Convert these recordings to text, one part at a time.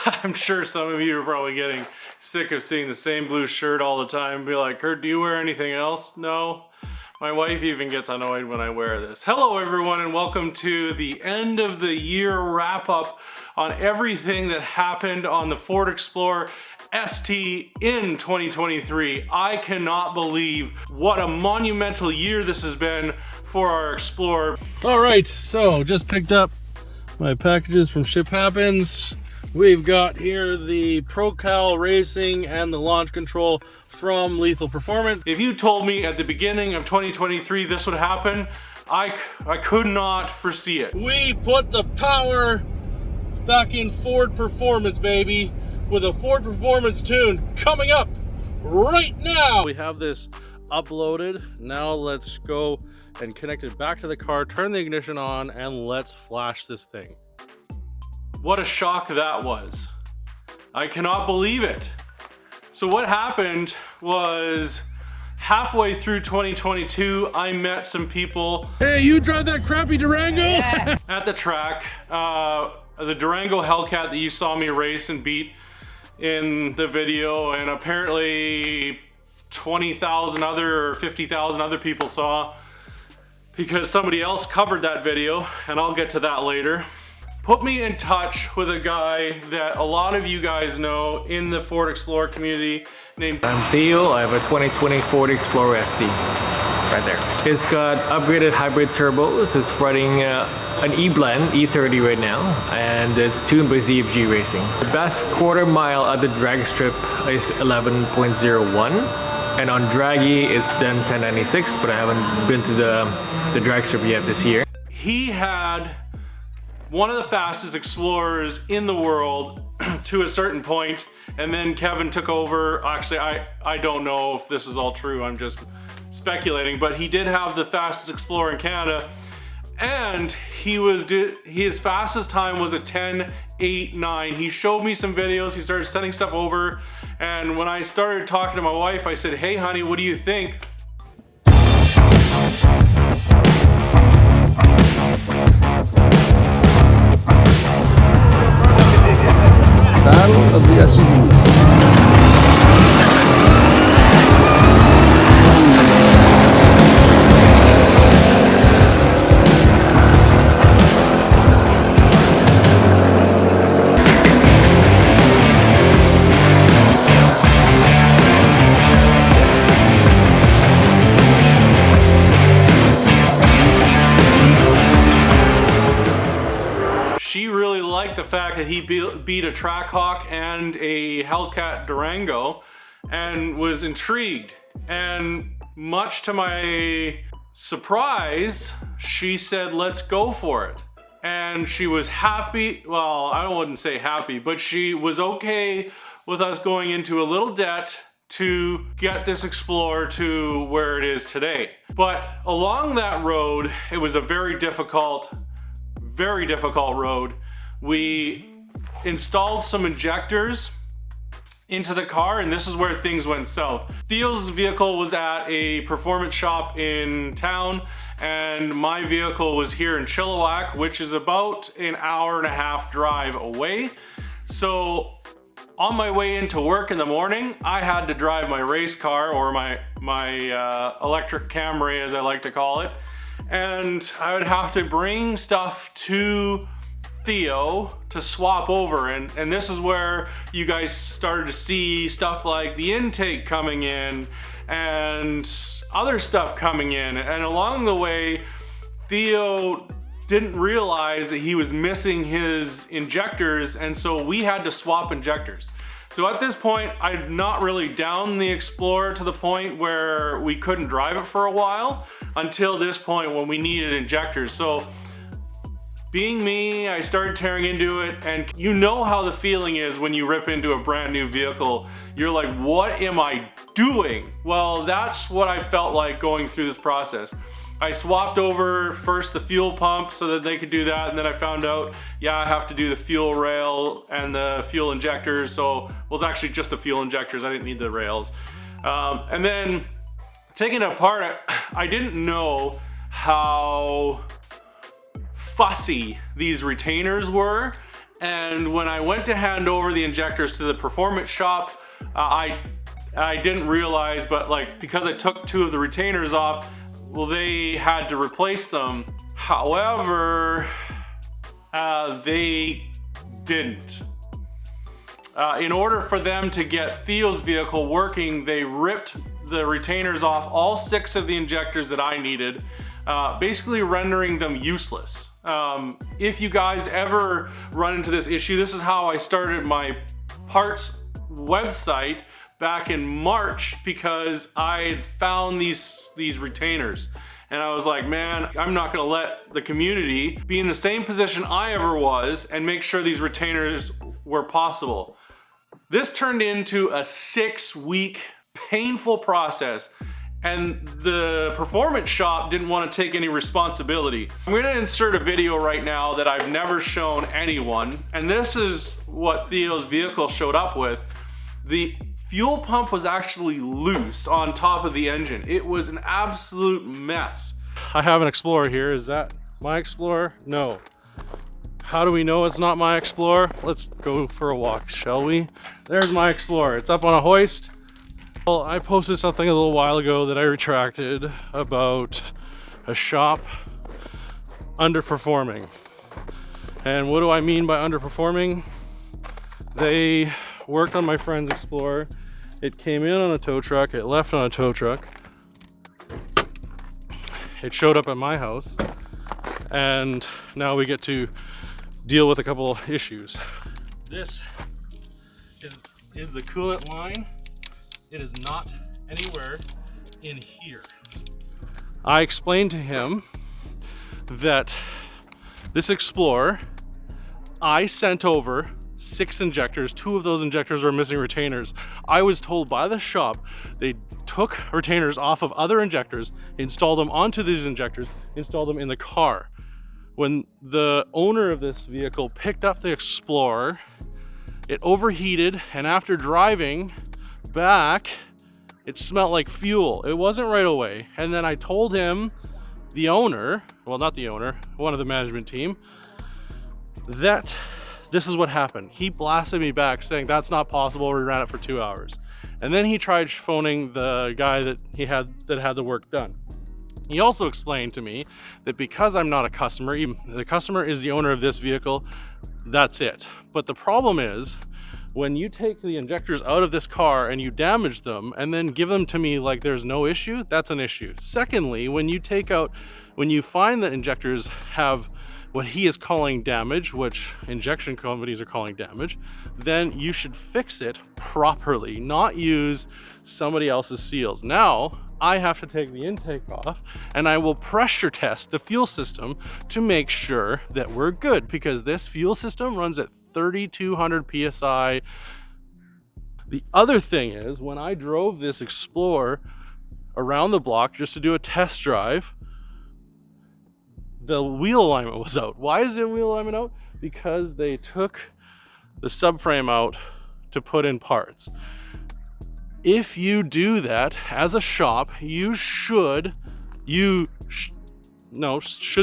I'm sure some of you are probably getting sick of seeing the same blue shirt all the time. Be like, Kurt, do you wear anything else? No. My wife even gets annoyed when I wear this. Hello everyone and welcome to the end of the year wrap up on everything that happened on the Ford Explorer ST in 2023. I cannot believe what a monumental year this has been for our Explorer. All right, so just picked up my packages from Ship Happens. We've got here the ProCal Racing and the launch control from Lethal Performance. If you told me at the beginning of 2023 this would happen, I could not foresee it. We put the power back in Ford Performance, baby, with a Ford Performance tune coming up right now. We have this uploaded. Now let's go and connect it back to the car, turn the ignition on, and let's flash this thing. What a shock that was. I cannot believe it. So what happened was halfway through 2022, I met some people. Hey, you drive that crappy Durango? Yeah. At the track, the Durango Hellcat that you saw me race and beat in the video, and apparently 20,000 other or 50,000 other people saw because somebody else covered that video, and I'll get to that later. Put me in touch with a guy that a lot of you guys know in the Ford Explorer community named... I'm Theo. I have a 2020 Ford Explorer ST right there. It's got upgraded hybrid turbos. It's running an E-Blend E30 right now, and it's tuned by ZFG Racing. The best quarter mile at the drag strip is 11.01, and on draggy it's then 1096, but I haven't been to the drag strip yet this year. He had one of the fastest Explorers in the world to a certain point, and then Kevin took over. Actually, I don't know if this is all true, I'm just speculating, but he did have the fastest Explorer in Canada, and his fastest time was a 10.89. He showed me some videos, he started sending stuff over, and when I started talking to my wife, I said, hey honey, what do you think? Battle of the SUVs. She really liked the fact that he beat a Trackhawk and a Hellcat Durango and was intrigued. And much to my surprise, she said, let's go for it. And she was happy, well, I wouldn't say happy, but she was okay with us going into a little debt to get this Explorer to where it is today. But along that road, it was a very difficult road. We installed some injectors into the car, and this is where things went south. Theo's vehicle was at a performance shop in town, and my vehicle was here in Chilliwack, which is about an hour and a half drive away. So on my way into work in the morning, I had to drive my race car, or my electric Camry as I like to call it, and I would have to bring stuff to Theo to swap over, and this is where you guys started to see stuff like the intake coming in and other stuff coming in, and along the way Theo didn't realize that he was missing his injectors, and so we had to swap injectors. So at this point, I'd not really downed the Explorer to the point where we couldn't drive it for a while until this point when we needed injectors. So being me, I started tearing into it, and you know how the feeling is when you rip into a brand new vehicle. You're like, what am I doing? Well, that's what I felt like going through this process. I swapped over first the fuel pump so that they could do that, and then I found out, yeah, I have to do the fuel rail and the fuel injectors. So, well, it's actually just the fuel injectors. I didn't need the rails. And then taking it apart, I didn't know how fussy these retainers were, And when I went to hand over the injectors to the performance shop, I didn't realize, but like, because I took 2 of the retainers off, well, they had to replace them. However, they didn't. In order for them to get Theo's vehicle working, they ripped the retainers off all 6 of the injectors that I needed, basically rendering them useless. If you guys ever run into this issue, this is how I started my parts website back in March, because I had found these retainers. And I was like, man, I'm not gonna let the community be in the same position I ever was and make sure these retainers were possible. This turned into a 6-week painful process, and the performance shop didn't want to take any responsibility. I'm gonna insert a video right now that I've never shown anyone, and this is what Theo's vehicle showed up with. The fuel pump was actually loose on top of the engine. It was an absolute mess. I have an Explorer here. Is that my Explorer? No. How do we know it's not my Explorer? Let's go for a walk, shall we? There's my Explorer. It's up on a hoist. Well, I posted something a little while ago that I retracted about a shop underperforming. And what do I mean by underperforming? They worked on my friend's Explorer. It came in on a tow truck, it left on a tow truck. It showed up at my house, and now we get to deal with a couple issues. This is the coolant line. It is not anywhere in here. I explained to him that this Explorer, I sent over 6 injectors. 2 of those injectors were missing retainers. I was told by the shop they took retainers off of other injectors, installed them onto these injectors, installed them in the car. When the owner of this vehicle picked up the Explorer, it overheated, and after driving back, it smelled like fuel. It wasn't right away. And then I told him, the owner, well, not the owner, one of the management team, that this is what happened. He blasted me back saying that's not possible. We ran it for 2 hours. And then he tried phoning the guy that had the work done. He also explained to me that because I'm not a customer, even the customer is the owner of this vehicle, that's it. But the problem is, when you take the injectors out of this car and you damage them and then give them to me like there's no issue, that's an issue. Secondly, when you find that injectors have what he is calling damage, which injection companies are calling damage, then you should fix it properly, not use somebody else's seals. Now, I have to take the intake off and I will pressure test the fuel system to make sure that we're good, because this fuel system runs at 3,200 PSI. The other thing is, when I drove this Explorer around the block just to do a test drive, the wheel alignment was out. Why is the wheel alignment out? Because they took the subframe out to put in parts. If you do that as a shop, should's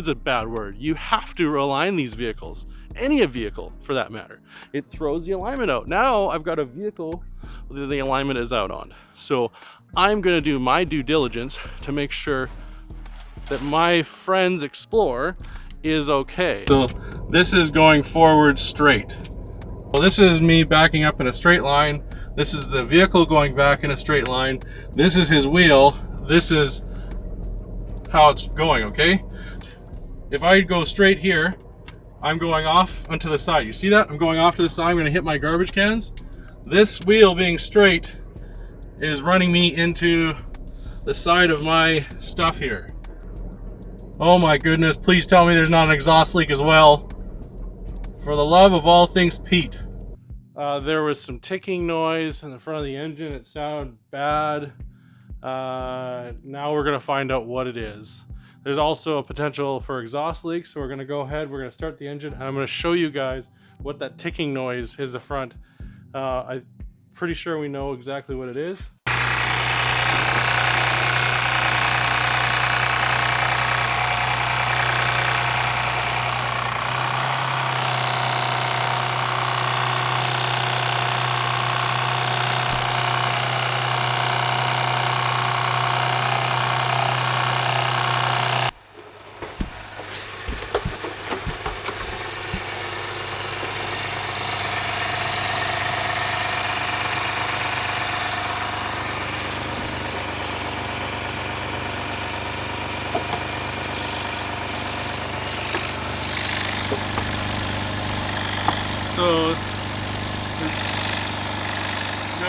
a bad word. You have to align these vehicles, any vehicle for that matter. It throws the alignment out. Now I've got a vehicle that the alignment is out on. So I'm gonna do my due diligence to make sure that my friend's Explorer is okay. So this is going forward straight. Well, this is me backing up in a straight line. This is the vehicle going back in a straight line. This is his wheel. This is how it's going, okay? If I go straight here, I'm going off onto the side. You see that? I'm going off to the side. I'm gonna hit my garbage cans. This wheel being straight is running me into the side of my stuff here. Oh my goodness, please tell me there's not an exhaust leak as well. For the love of all things Pete. There was some ticking noise in the front of the engine. It sounded bad. Now we're gonna find out what it is. There's also a potential for exhaust leak, so we're gonna go ahead, we're gonna start the engine, and I'm gonna show you guys what that ticking noise is the front. I'm pretty sure we know exactly what it is.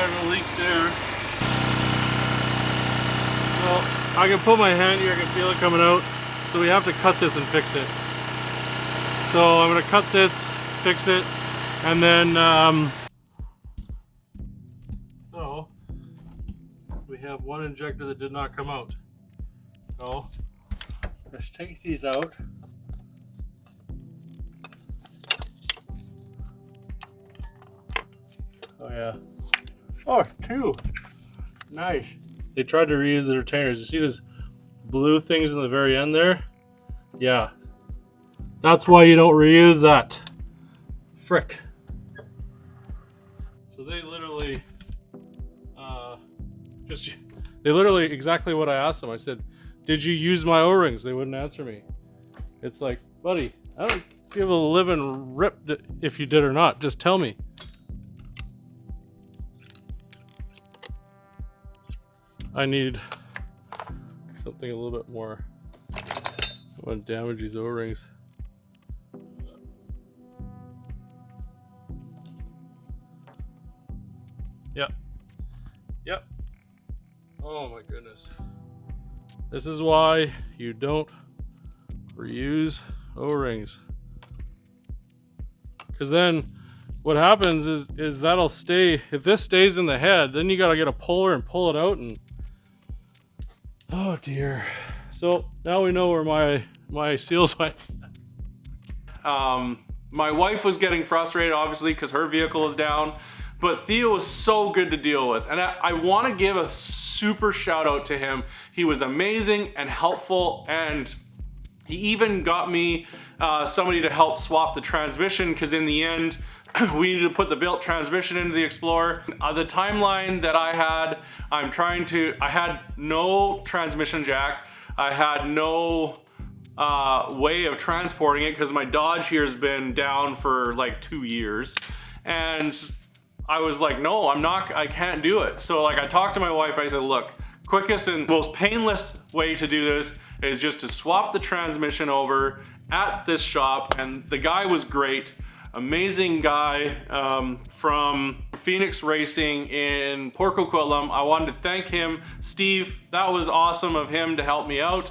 of a leak there. So I can put my hand here, I can feel it coming out. So we have to cut this and fix it. So I'm gonna cut this, fix it, and then so we have one injector that did not come out. So let's take these out. Oh yeah. Oh, two. Nice. They tried to reuse the retainers. You see these blue things in the very end there? Yeah. That's why you don't reuse that. Frick. So they literally they literally exactly what I asked them. I said, did you use my O-rings? They wouldn't answer me. It's like, buddy, I don't give a living rip if you did or not. Just tell me. I need something a little bit more. I want to damage these O-rings. Yep. Yep. Oh my goodness. This is why you don't reuse O-rings. Because then what happens is that'll stay. If this stays in the head, then you gotta get a puller and pull it out, and oh dear. So now we know where my seals went. My wife was getting frustrated, obviously, because her vehicle is down, but Theo was so good to deal with. And I want to give a super shout out to him. He was amazing and helpful, and he even got me somebody to help swap the transmission, because in the end, we needed to put the built transmission into the Explorer. The timeline that I had, I had no transmission jack. I had no way of transporting it because my Dodge here has been down for like 2 years. And I was like, no, I can't do it. So like I talked to my wife, I said, look, quickest and most painless way to do this is just to swap the transmission over at this shop. And the guy was great. Amazing guy from Phoenix Racing in Port Coquitlam. I wanted to thank him. Steve, that was awesome of him to help me out.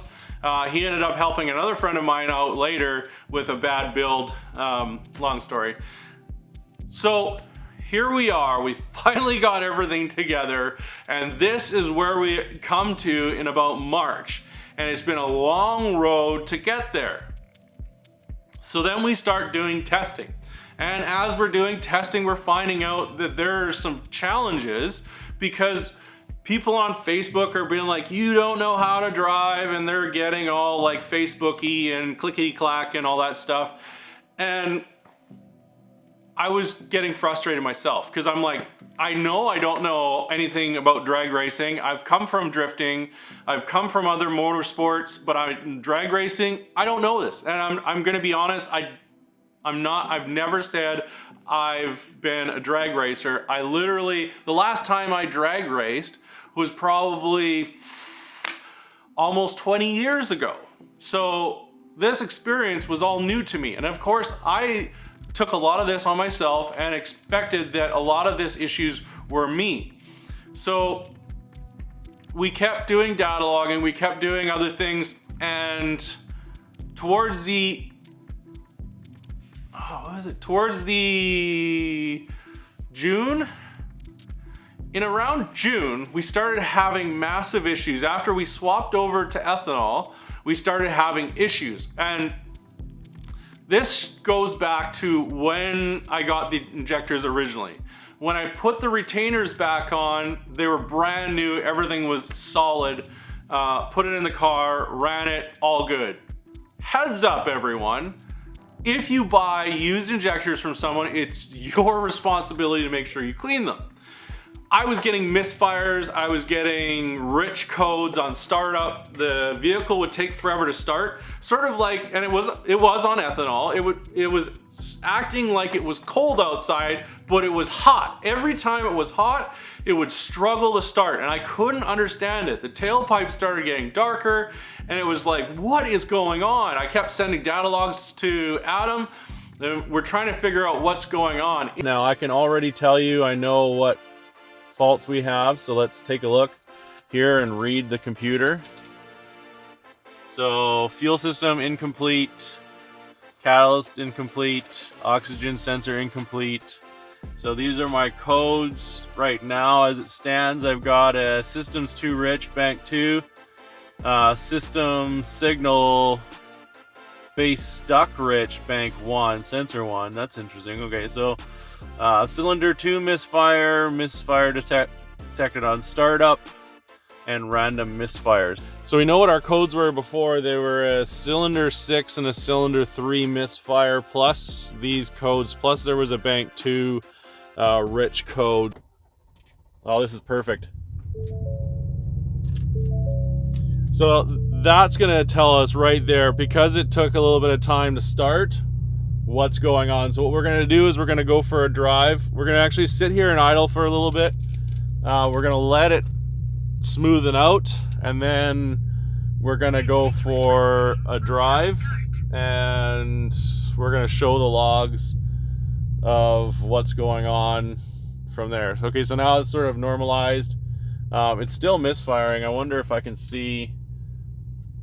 He ended up helping another friend of mine out later with a bad build. Long story. So here we are. We finally got everything together, and this is where we come to in about March. And it's been a long road to get there. So then we start doing testing. And as we're doing testing, we're finding out that there are some challenges because people on Facebook are being like, you don't know how to drive, and they're getting all like Facebook-y and clickety-clack and all that stuff. And I was getting frustrated myself because I'm like, I know I don't know anything about drag racing. I've come from drifting. I've come from other motorsports, but drag racing, I don't know this. And I'm gonna be honest, I've never said I've been a drag racer. I literally, the last time I drag raced was probably almost 20 years ago. So this experience was all new to me. And of course, I took a lot of this on myself and expected that a lot of this issues were me. So we kept doing data logging, we kept doing other things, and towards the June? In around June, we started having massive issues. After we swapped over to ethanol, we started having issues. And this goes back to when I got the injectors originally. When I put the retainers back on, they were brand new, everything was solid. Put it in the car, ran it, all good. Heads up, everyone. If you buy used injectors from someone, it's your responsibility to make sure you clean them. I was getting misfires, I was getting rich codes on startup. The vehicle would take forever to start, sort of like, and it was on ethanol. It was acting like it was cold outside, but it was hot. Every time it was hot, it would struggle to start, and I couldn't understand it. The tailpipe started getting darker, and it was like, what is going on? I kept sending data logs to Adam, and we're trying to figure out what's going on. Now I can already tell you, I know what faults we have. So let's take a look here and read the computer. So fuel system incomplete, catalyst incomplete, oxygen sensor incomplete. So these are my codes right now as it stands. I've got a systems 2 rich, bank 2, system signal base stuck rich, bank 1, sensor 1. That's interesting. Okay, so cylinder 2 misfire detected on startup, and random misfires. So we know what our codes were before. They were a cylinder 6 and a cylinder 3 misfire, plus these codes, plus there was a bank 2 rich code. Oh, this is perfect. So that's gonna tell us right there, because it took a little bit of time to start, what's going on. So what we're gonna do is we're gonna go for a drive. We're gonna actually sit here and idle for a little bit. We're gonna let it smoothen out, and then we're gonna go for a drive, and we're gonna show the logs of what's going on from there. Okay, so now it's sort of normalized. It's still misfiring. I wonder if I can see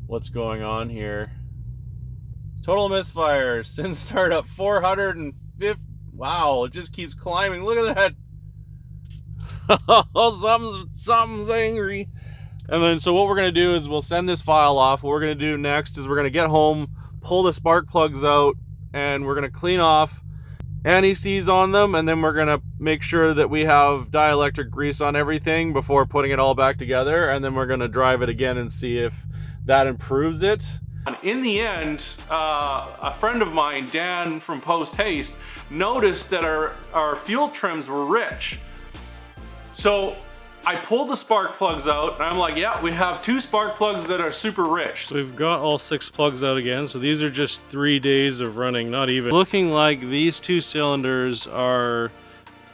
what's going on here. Total misfires since startup 450. Wow, it just keeps climbing. Look at that. Something's angry. And then so what we're gonna do is we'll send this file off. What we're gonna do next is we're gonna get home, pull the spark plugs out, and we're gonna clean off anti-seize on them, and then we're gonna make sure that we have dielectric grease on everything before putting it all back together, and then we're gonna drive it again and see if that improves it. In the end, a friend of mine, Dan from Post Haste, noticed that our fuel trims were rich. So I pulled the spark plugs out, and I'm like, yeah, we have 2 spark plugs that are super rich. So we've got all 6 plugs out again. So these are just 3 days of running, not even. Looking like these 2 cylinders are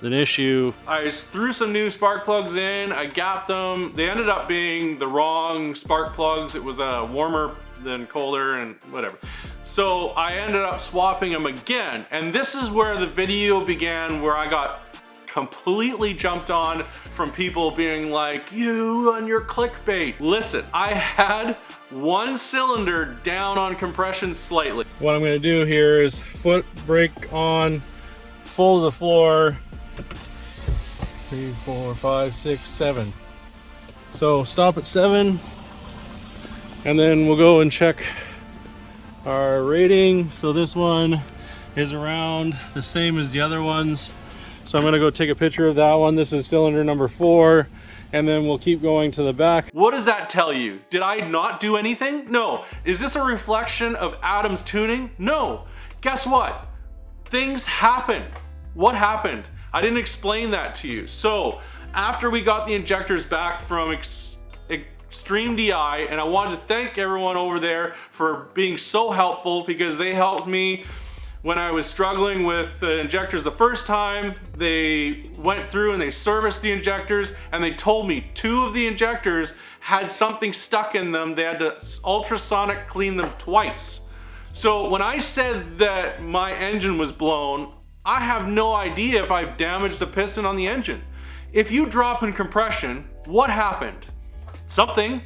an issue. I threw some new spark plugs in, I gapped them. They ended up being the wrong spark plugs. It was warmer than colder and whatever. So I ended up swapping them again. And this is where the video began, where I got completely jumped on from people being like, you and your clickbait. Listen, I had 1 cylinder down on compression slightly. What I'm gonna do here is foot brake on, full to the floor. 3, 4, 5, 6, 7. So stop at 7, and then we'll go and check our rating. So this one is around the same as the other ones. So I'm gonna go take a picture of that one. This is cylinder number 4, and then we'll keep going to the back. What does that tell you? Did I not do anything? No. Is this a reflection of Adam's tuning? No. Guess what? Things happen. What happened? I didn't explain that to you. So after we got the injectors back from Extreme DI, and I wanted to thank everyone over there for being so helpful, because they helped me when I was struggling with the injectors the first time. They went through and they serviced the injectors, and they told me 2 of the injectors had something stuck in them. They had to ultrasonic clean them twice. So when I said that my engine was blown, I have no idea if I've damaged the piston on the engine. If you drop in compression, what happened? Something.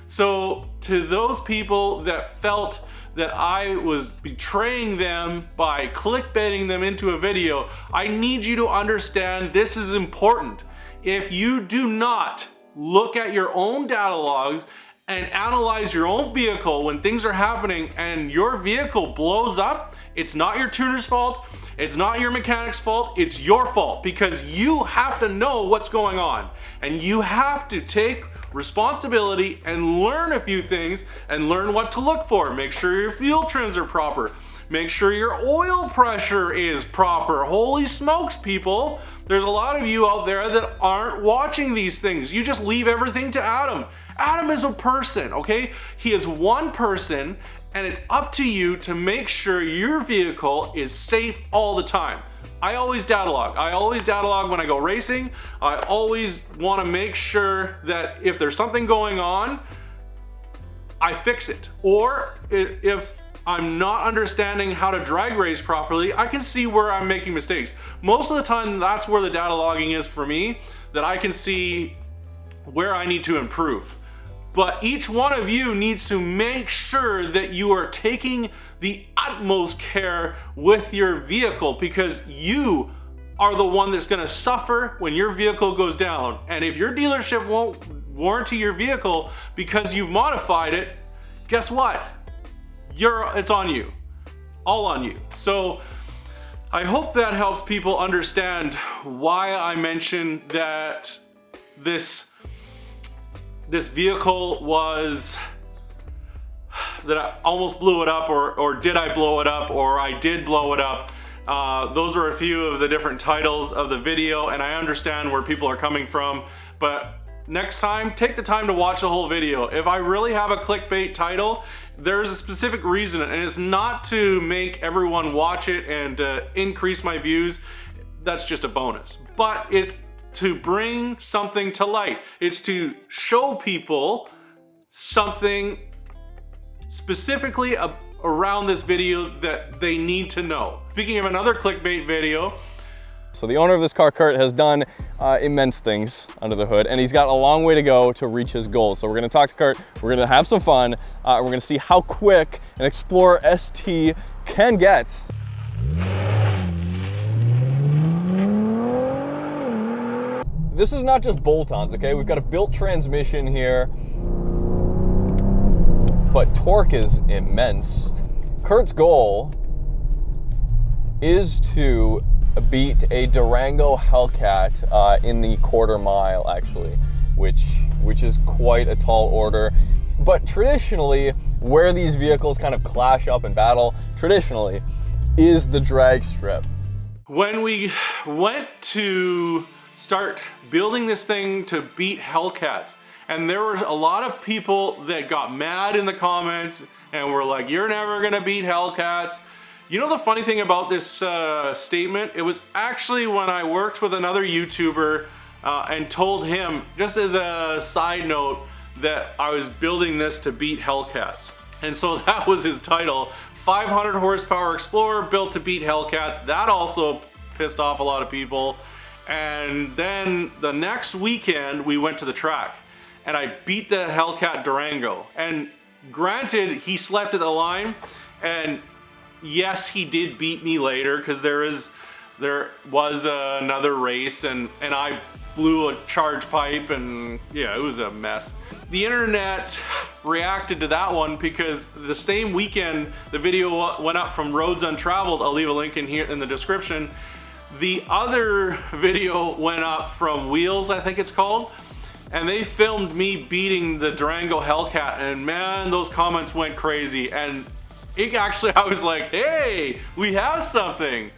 So to those people that felt that I was betraying them by clickbaiting them into a video, I need you to understand this is important. If you do not look at your own data logs and analyze your own vehicle when things are happening and your vehicle blows up, it's not your tuner's fault, it's not your mechanic's fault, it's your fault, because you have to know what's going on, and you have to take responsibility and learn a few things and learn what to look for. Make sure your fuel trims are proper. Make sure your oil pressure is proper. Holy smokes, people. There's a lot of you out there that aren't watching these things. You just leave everything to Adam. Adam is a person, okay? He is one person, and it's up to you to make sure your vehicle is safe all the time. I always data log. I always data log when I go racing. I always want to make sure that if there's something going on, I fix it. Or if I'm not understanding how to drag race properly, I can see where I'm making mistakes. Most of the time, that's where the data logging is for me, that I can see where I need to improve. But each one of you needs to make sure that you are taking the utmost care with your vehicle, because you are the one that's gonna suffer when your vehicle goes down. And if your dealership won't warranty your vehicle because you've modified it, guess what? It's on you, all on you. So I hope that helps people understand why I mentioned that this vehicle was, that I almost blew it up, or did I blow it up, or I did blow it up. Those are a few of the different titles of the video, and I understand where people are coming from, but next time, take the time to watch the whole video. If I really have a clickbait title, there's a specific reason, and it's not to make everyone watch it and increase my views. That's just a bonus. But it's to bring something to light. It's to show people something specifically around this video that they need to know. Speaking of another clickbait video, so the owner of this car, Kurt, has done immense things under the hood, and he's got a long way to go to reach his goals. So we're gonna talk to Kurt, we're gonna have some fun, we're gonna see how quick an Explorer ST can get. This is not just bolt-ons, okay? We've got a built transmission here, but torque is immense. Kurt's goal is to beat a Durango Hellcat in the quarter mile, actually, which is quite a tall order. But traditionally, where these vehicles kind of clash up in battle, traditionally, is the drag strip. When we went to start building this thing to beat Hellcats, and there were a lot of people that got mad in the comments and were like, you're never gonna beat Hellcats. You know the funny thing about this statement? It was actually when I worked with another YouTuber and told him, just as a side note, that I was building this to beat Hellcats. And so that was his title, 500 horsepower Explorer built to beat Hellcats. That also pissed off a lot of people. And then the next weekend we went to the track and I beat the Hellcat Durango. And granted, he slept at the line, and yes, he did beat me later, because there was another race and I blew a charge pipe, and yeah, it was a mess. The internet reacted to that one because the same weekend the video went up from Roads Untraveled. I'll leave a link in here in the description. The other video went up from Wheels, I think it's called, and they filmed me beating the Durango Hellcat, and man, those comments went crazy. And it actually, I was like, hey, we have something.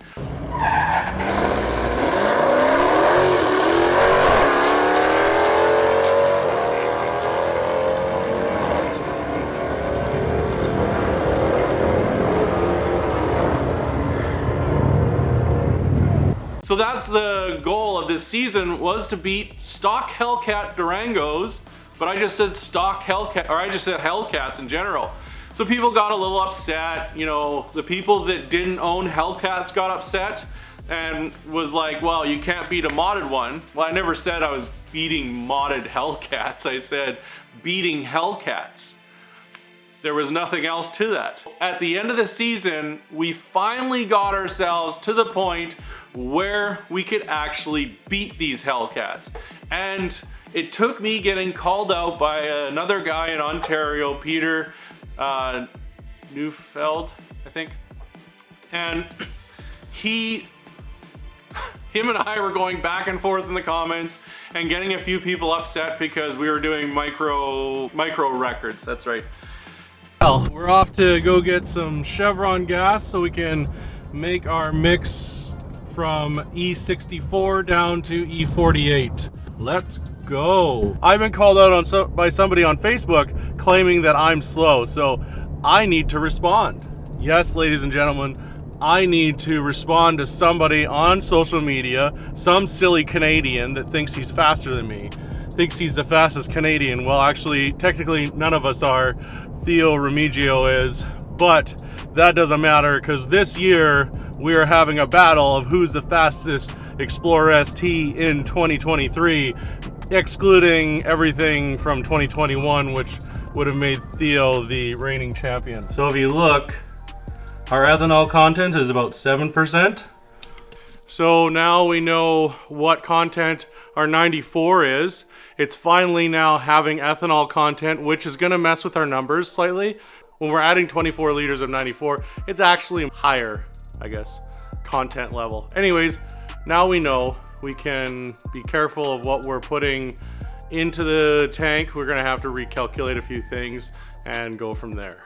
So that's the goal of this season, was to beat stock Hellcat Durangos, but I just said stock Hellcat, or I just said Hellcats in general. So people got a little upset, you know, the people that didn't own Hellcats got upset and was like, well, you can't beat a modded one. Well, I never said I was beating modded Hellcats, I said beating Hellcats. There was nothing else to that. At the end of the season, we finally got ourselves to the point where we could actually beat these Hellcats. And it took me getting called out by another guy in Ontario, Peter Neufeld, I think. And him and I were going back and forth in the comments and getting a few people upset because we were doing micro records, that's right. Well, we're off to go get some Chevron gas so we can make our mix from E64 down to E48. Let's go. I've been called out by somebody on Facebook claiming that I'm slow, so I need to respond. Yes, ladies and gentlemen, I need to respond to somebody on social media, some silly Canadian that thinks he's faster than me, thinks he's the fastest Canadian. Well, actually, technically, none of us are, Theo Remigio is, but that doesn't matter because this year we are having a battle of who's the fastest Explorer ST in 2023, excluding everything from 2021, which would have made Theo the reigning champion. So if you look, our ethanol content is about 7%. So now we know what content our 94 is. It's finally now having ethanol content, which is gonna mess with our numbers slightly. When we're adding 24 liters of 94, it's actually higher, I guess, content level. Anyways, now we know we can be careful of what we're putting into the tank. We're gonna have to recalculate a few things and go from there.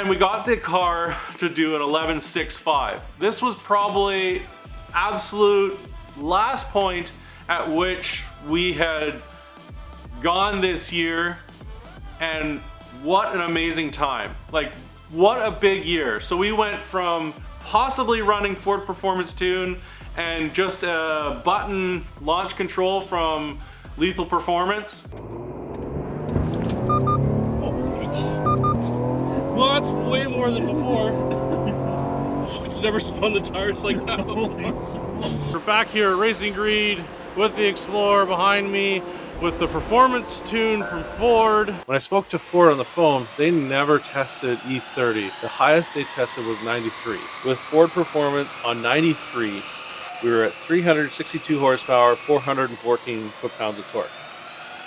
We got the car to do an 11.65. This was probably absolute last point at which we had gone this year, and what an amazing time. Like, what a big year. So we went from possibly running Ford Performance Tune and just a button launch control from Lethal Performance. Well, that's way more than before. It's never spun the tires like that before. We're back here at Racing Greed with the Explorer behind me with the Performance Tune from Ford. When I spoke to Ford on the phone, they never tested E30. The highest they tested was 93. With Ford Performance on 93, we were at 362 horsepower, 414 foot-pounds of torque.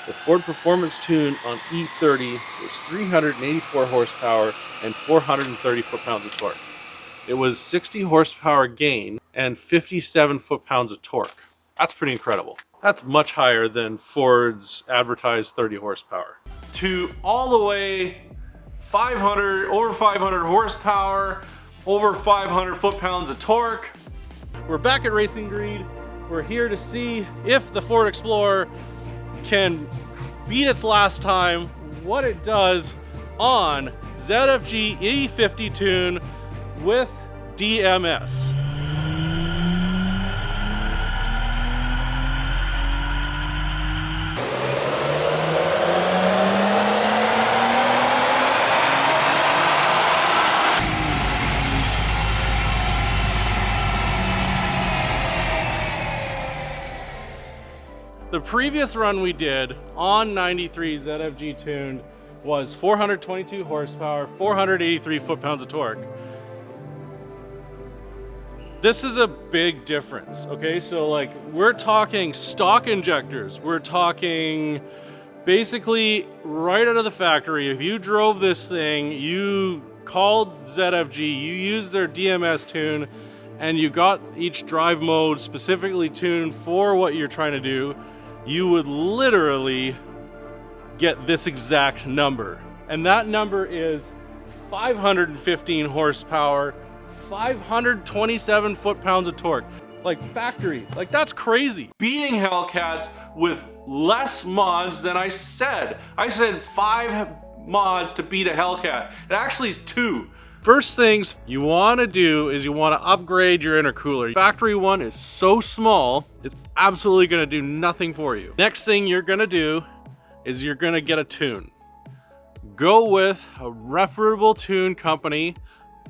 The Ford Performance Tune on E30 was 384 horsepower and 430 foot-pounds of torque. It was 60 horsepower gain and 57 foot-pounds of torque. That's pretty incredible. That's much higher than Ford's advertised 30 horsepower. To all the way 500, over 500 horsepower, over 500 foot-pounds of torque. We're back at Racing Greed. We're here to see if the Ford Explorer can beat its last time, what it does on ZFG E50 tune with DMS. The previous run we did on 93 ZFG tuned was 422 horsepower, 483 foot-pounds of torque. This is a big difference, okay? So like, we're talking stock injectors. We're talking basically right out of the factory. If you drove this thing, you called ZFG, you used their DMS tune, and you got each drive mode specifically tuned for what you're trying to do, you would literally get this exact number. And that number is 515 horsepower, 527 foot-pounds of torque. Like factory, like that's crazy. Beating Hellcats with less mods than I said. I said 5 mods to beat a Hellcat. It actually is 2. First things you want to do is you want to upgrade your intercooler. Factory one is so small, it's absolutely going to do nothing for you. Next thing you're going to do is you're going to get a tune. Go with a reputable tune company.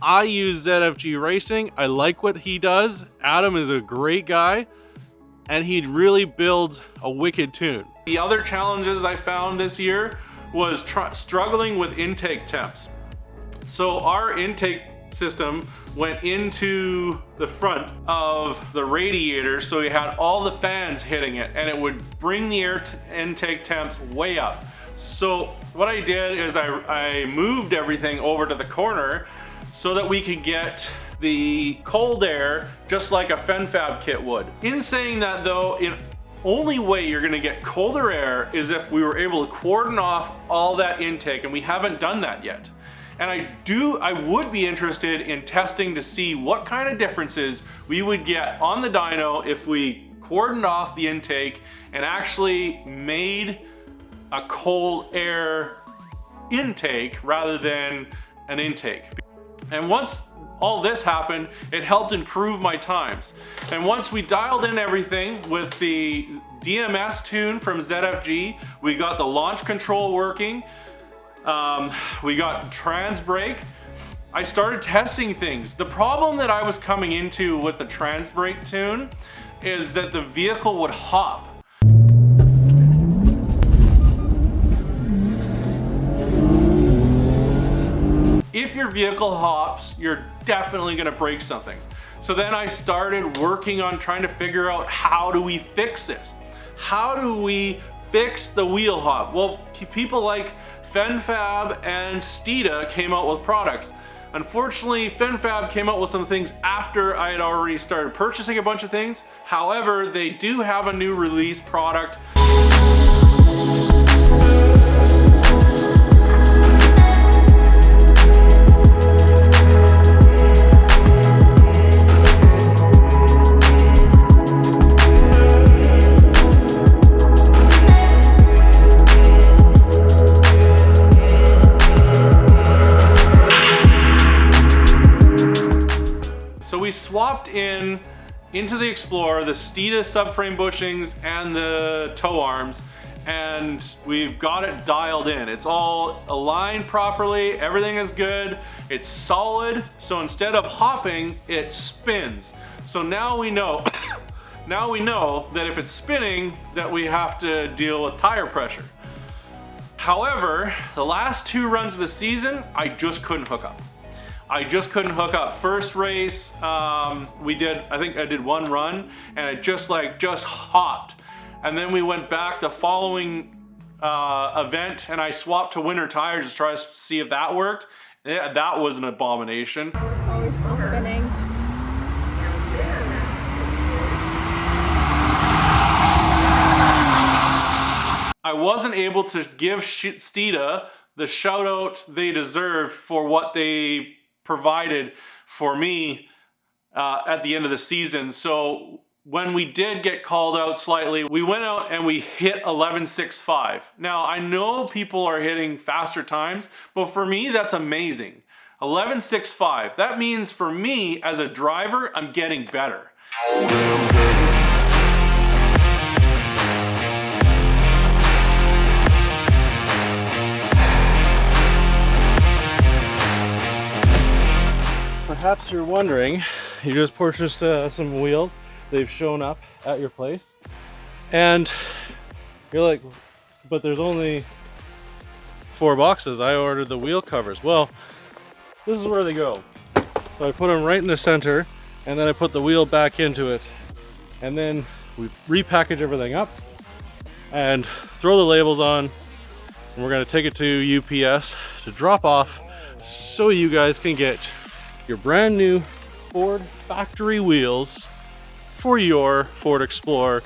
I use ZFG Racing. I like what he does. Adam is a great guy, and he really builds a wicked tune. The other challenges I found this year was struggling with intake temps. So our intake system went into the front of the radiator, so you had all the fans hitting it, and it would bring the air intake temps way up. So what I did is I moved everything over to the corner so that we could get the cold air just like a FenFab kit would. In saying that though, the only way you're gonna get colder air is if we were able to cordon off all that intake, and we haven't done that yet. And I would be interested in testing to see what kind of differences we would get on the dyno if we cordoned off the intake and actually made a cold air intake rather than an intake. And once all this happened, it helped improve my times. And once we dialed in everything with the DMS tune from ZFG, we got the launch control working, we got trans brake, I started testing things. The problem that I was coming into with the trans brake tune is that the vehicle would hop. If your vehicle hops, you're definitely gonna break something. So then I started working on trying to figure out, how do we fix this? How do we fix the wheel hop? Well, people like FenFab and Steeda came out with products. Unfortunately, FenFab came out with some things after I had already started purchasing a bunch of things. However, they do have a new release product. We swapped into the Explorer the Steeda subframe bushings and the tow arms, and we've got it dialed in. It's all aligned properly, everything is good, it's solid, so instead of hopping, it spins. So now we know now we know that if it's spinning, that we have to deal with tire pressure. However, the last 2 runs of the season, I just couldn't hook up. I just couldn't hook up. First race, I think I did 1 run, and it just hopped. And then we went back the following event, and I swapped to winter tires to try to see if that worked. Yeah, that was an abomination. Oh, it's still spinning. I wasn't able to give Steeda the shout out they deserve for what they provided for me at the end of the season. So when we did get called out slightly, we went out and we hit 11.65. Now I know people are hitting faster times, but for me that's amazing. 11.65. That means for me as a driver, I'm getting better. Perhaps you're wondering, you just purchased some wheels. They've shown up at your place, and you're like, but there's only 4 boxes. I ordered the wheel covers. Well, this is where they go. So I put them right in the center, and then I put the wheel back into it, and then we repackage everything up and throw the labels on, and we're gonna take it to UPS to drop off so you guys can get your brand new Ford factory wheels for your Ford Explorer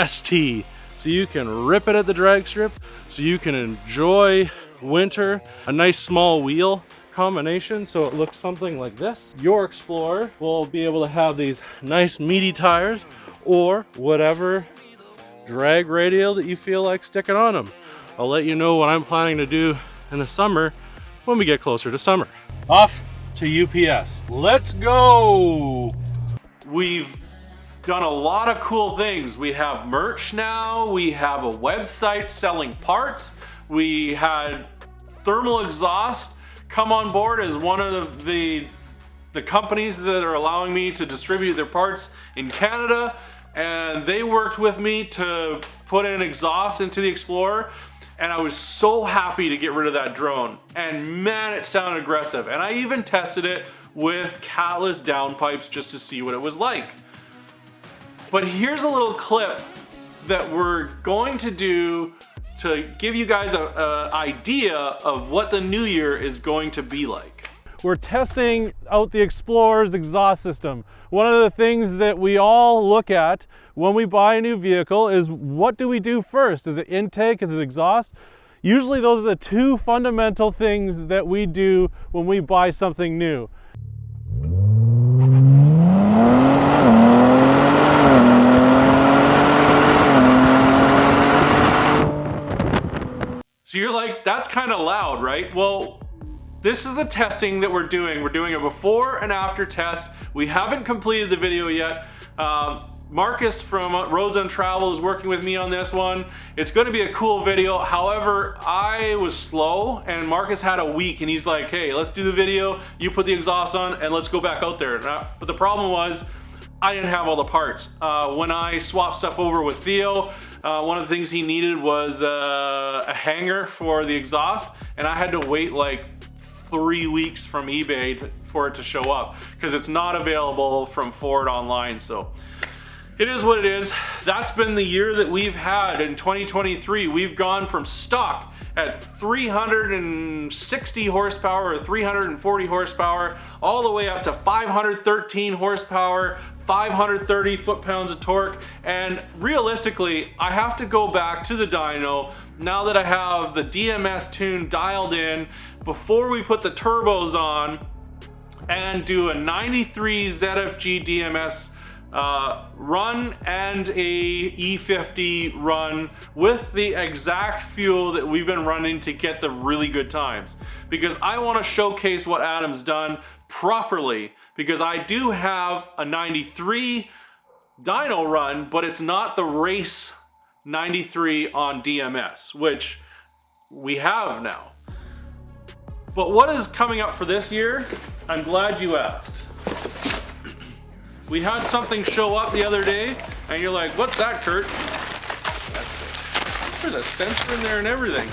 ST, so you can rip it at the drag strip, so you can enjoy winter. A nice small wheel combination, so it looks something like this. Your Explorer will be able to have these nice meaty tires, or whatever drag radial that you feel like sticking on them. I'll let you know what I'm planning to do in the summer when we get closer to summer. Off to UPS. Let's go! We've done a lot of cool things. We have merch now, we have a website selling parts, we had Thermal Exhaust come on board as one of the companies that are allowing me to distribute their parts in Canada, and they worked with me to put in exhaust into the Explorer. And I was so happy to get rid of that drone. And man, it sounded aggressive. And I even tested it with catless downpipes just to see what it was like. But here's a little clip that we're going to do to give you guys an idea of what the new year is going to be like. We're testing out the Explorer's exhaust system. One of the things that we all look at when we buy a new vehicle is, what do we do first? Is it intake? Is it exhaust? Usually those are the 2 fundamental things that we do when we buy something new. that's kind of loud, right? Well, this is the testing that we're doing. We're doing a before and after test. We haven't completed the video yet. Marcus from Roads and Travel is working with me on this one. It's going to be a cool video. However, I was slow and Marcus had a week and he's like, hey, let's do the video. You put the exhaust on and let's go back out there. But the problem was I didn't have all the parts. When I swapped stuff over with Theo, one of the things he needed was a hanger for the exhaust, and I had to wait like 3 weeks from eBay for it to show up because it's not available from Ford online. So it is what it is. That's been the year that we've had in 2023. We've gone from stock at 360 horsepower or 340 horsepower all the way up to 513 horsepower, 530 foot-pounds of torque. And realistically, I have to go back to the dyno now that I have the DMS tune dialed in before we put the turbos on and do a 93 ZFG DMS run and a E50 run with the exact fuel that we've been running to get the really good times, because I want to showcase what Adam's done properly, because I do have a 93 dyno run, but it's not the race 93 on DMS, which we have now. But what is coming up for this year? I'm glad you asked. We had something show up the other day, and you're like, what's that, Kurt? That's it. There's a sensor in there and everything.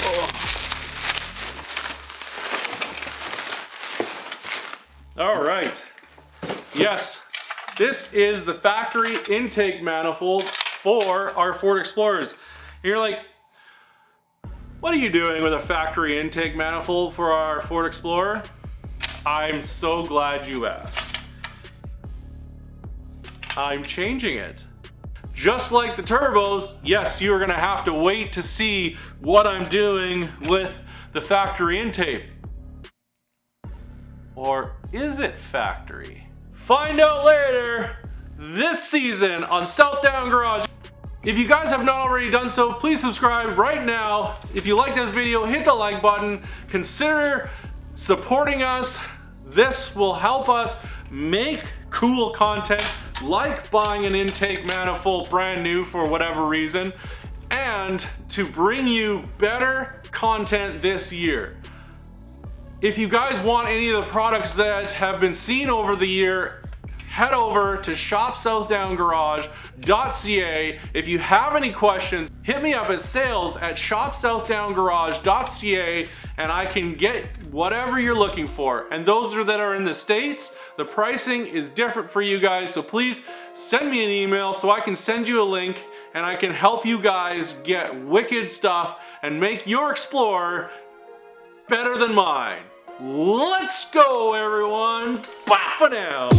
Oh. All right. Yes, this is the factory intake manifold for our Ford Explorers. And you're like, what are you doing with a factory intake manifold for our Ford Explorer? I'm so glad you asked. I'm changing it. Just like the turbos, yes, you're gonna have to wait to see what I'm doing with the factory intake. Or is it factory? Find out later this season on South Down Garage. If you guys have not already done so, please subscribe right now. If you like this video, hit the like button. Consider supporting us. This will help us make cool content, like buying an intake manifold brand new for whatever reason, and to bring you better content this year. If you guys want any of the products that have been seen over the year, head over to shopsouthdowngaraage.ca. If you have any questions, hit me up at sales@shopsouthdowngaraage.ca and I can get whatever you're looking for. And those that are in the States, the pricing is different for you guys. So please send me an email so I can send you a link and I can help you guys get wicked stuff and make your Explorer better than mine. Let's go, everyone. Bye for now.